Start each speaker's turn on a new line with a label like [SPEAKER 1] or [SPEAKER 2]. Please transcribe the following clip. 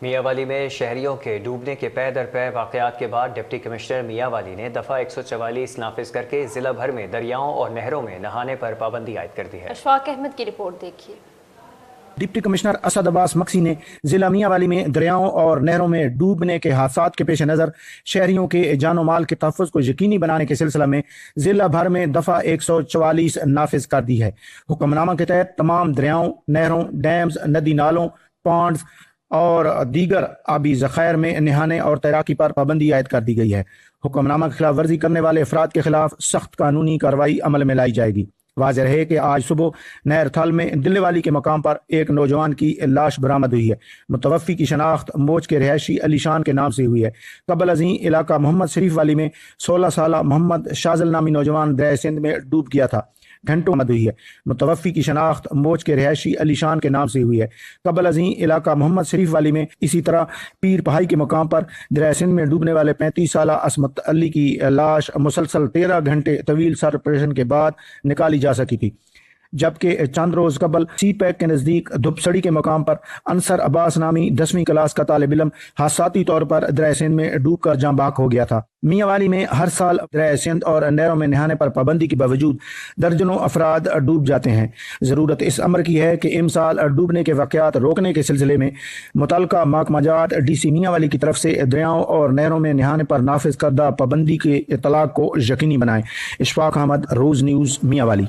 [SPEAKER 1] میاں والی میں شہریوں کے ڈوبنے کے پے در پے واقعات کے بعد ڈپٹی کمشنر میاں والی نے دفعہ 144 نافذ کر کے ضلع بھر میں دریاؤں اور نہروں میں نہانے پر پابندی عائد کر دی ہے۔
[SPEAKER 2] اشفاق احمد کی رپورٹ دیکھیے۔
[SPEAKER 3] ڈپٹی کمشنر اسد عباس مکسی نے ضلع میاں والی میں دریاؤں اور نہروں میں ڈوبنے کے حادثات کے پیش نظر شہریوں کے جان و مال کے تحفظ کو یقینی بنانے کے سلسلہ میں ضلع بھر میں دفعہ 144 نافذ کر دی ہے۔ حکم نامہ کے تحت تمام دریاؤں، نہروں، ڈیمز، ندی نالوں، پانڈز اور دیگر آبی ذخائر میں نہانے اور تیراکی پر پابندی عائد کر دی گئی ہے۔ حکم نامہ کی خلاف ورزی کرنے والے افراد کے خلاف سخت قانونی کارروائی عمل میں لائی جائے گی۔ واضح رہے کہ آج صبح نہر تھل میں دلے والی کے مقام پر ایک نوجوان کی لاش برآمد ہوئی ہے۔ متوفی کی شناخت موج کے رہائشی علی شان کے نام سے ہوئی ہے۔ قبل ازیں علاقہ محمد شریف والی میں 16 سالہ محمد شازل نامی نوجوان دریائے سندھ میں ڈوب گیا تھا۔ گھنٹوں مد ہوئی ہے۔ متوفی کی شناخت موج کے رہائشی علی شان کے نام سے ہوئی ہے۔ قبل ازیں علاقہ محمد شریف والی میں اسی طرح پیر پہائی کے مقام پر دریائے سندھ میں ڈوبنے والے 35 سالہ عصمت علی کی لاش مسلسل 13 گھنٹے طویل سر آپریشن کے بعد نکالی جا سکی تھی، جبکہ چند روز قبل سی پیک کے نزدیک دھپسڑی کے مقام پر انصر عباس نامی 10ویں کلاس کا طالب علم حادثاتی طور پر دریائے سندھ میں ڈوب کر جاں بحق ہو گیا تھا۔ میاں والی میں ہر سال دریائے سندھ اور نہروں میں نہانے پر پابندی کے باوجود درجنوں افراد ڈوب جاتے ہیں۔ ضرورت اس امر کی ہے کہ امسال ڈوبنے کے واقعات روکنے کے سلسلے میں متعلقہ محکمہ جات ڈی سی میاں والی کی طرف سے دریاؤں اور نہروں میں نہانے پر نافذ کردہ پابندی کے اطلاق کو یقینی بنائیں۔ اشفاق احمد، روز نیوز، میاں والی۔